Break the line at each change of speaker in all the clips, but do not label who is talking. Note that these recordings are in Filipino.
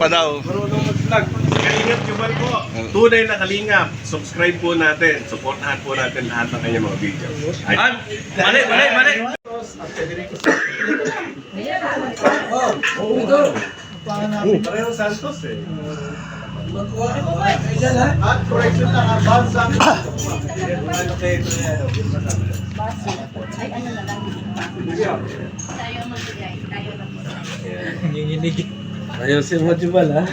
Pa daw.
Marunong mag-vlog. Kalingap Jubal po. Tunay na kalingap. Subscribe po natin. Supportahan po natin lahat ng kanyang mga videos. Mali. Pareho Santos eh. At correction lang ang bansa.
Ayusin mo, Jubal, ha?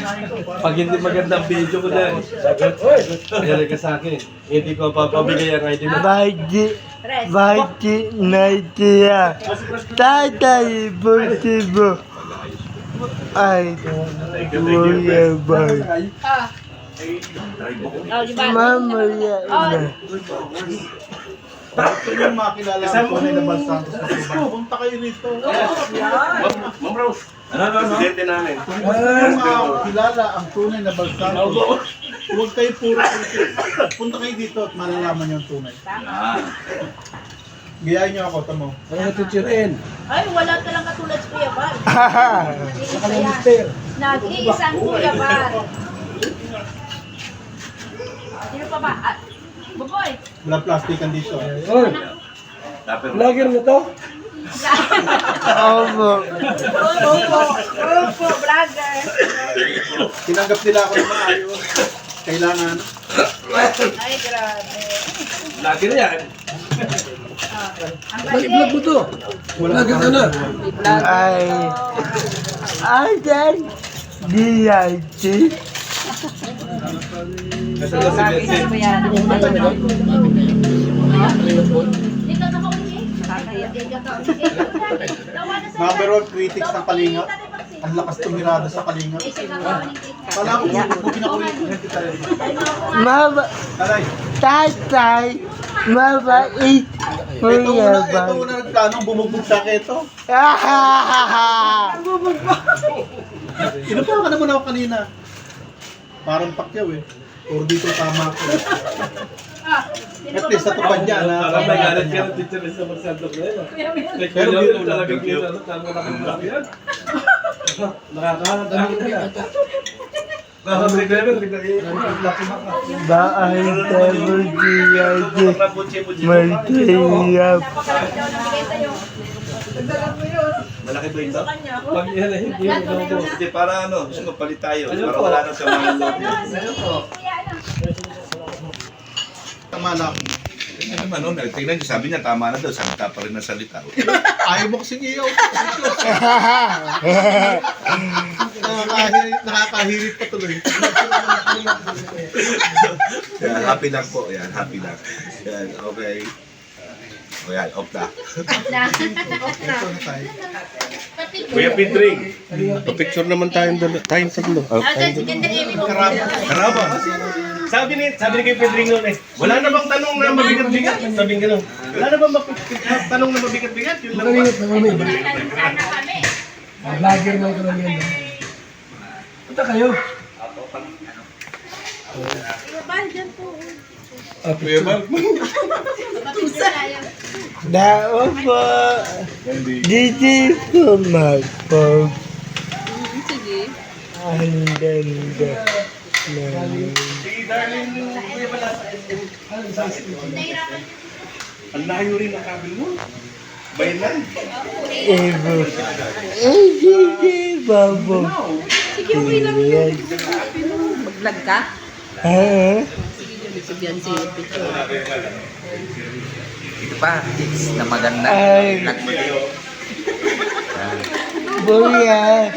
Pag hindi magandang video ko na, kaya ka sa akin. Hindi ko papabigay ang ID mo.
Bakit naitiya? Tatay, buti mo. Ay, kuya ba? Mamaya na.
Ito yung makilala ko na Bal Santos na Suban. Punta kayo rito. Ma'am Rose. Presidente namin.
Kung makilala ang tunay na Bal Santos, huwag kayo puro kritik. Punta kayo dito at malalaman yung tunay. Gayahin niyo ako, tamo.
Ano tuturin?
Ay, wala ka lang katulad sa Kuya Bar.
Mister.
Nag-iisang Kuya Bar. Sino pa ba? Buboy.
Walang plastikan dito.
Oy, vlogger mo to?
Opo.
Opo, vlogger.
Tinanggap nila ako ng maayos. Kailangan.
Ay, grabe.
Vlogger yan.
Ang
Balik-vlog mo to. Vlogger ka na.
Ay, then, DIT.
Sabi mo yan. Hindi ka kakauli.
Number one critics ng Kalingap. Ang lakas tumirada sa Kalingap. Kala ko kung kinakulit. Aray.
Tatay, mabait. Kuya ba?
Ito una nagplanong bumugbog sa akin ito. Inupaw ka naman ako kanina. Parang pakyaw eh. Or dito tama ako. At least natupad niya na.
Parang may galit ka ng teacher sa Marsanto ko yun. Pero yun talagang yun. Tama na kang vlog yan. Nakakahanap na yan. Nakakabalik na yun.
Bahay tayo DIT. Magtiyap.
Malaki ba ito?
Pag yan ay hindi mo.
Hindi, para ano, gusto ko palit tayo. Para wala na sa mga loob.
Tama lang.
Ano naman, no? Tingnan niyo, sabi niya, tama na daw. Salita pa rin ng salita.
Ayaw mo kasing iyaw. Nakakahirit pa tuloy.
Yan, happy lang po. Yan, happy lang. Yan, okay. O yan, off na.
Ito na tayo.
Kuya Pidring.
Picture naman tayong tatlo.
Karaba. Sabi ni Kuya Pidring noon eh, wala na bang tanong na mabigat-bigat? Sabi nga gano'n. Wala na bang tanong na mabigat-bigat? Yun lang ba?
Vlogger mo ito lang yan. Punta kayo.
Kuya Bal.
Dao po. Dito po magpog.
Sige.
Ang ganda. Namin.
Ang layo rin ang kabil mo. Bayan
Evo. Sige, babo.
Sige, okay lang yun. Mag-vlog ka? Sige, yan si picture.
Ito pa, tips na maganda.
Ay.
Vlog mo.
Buya.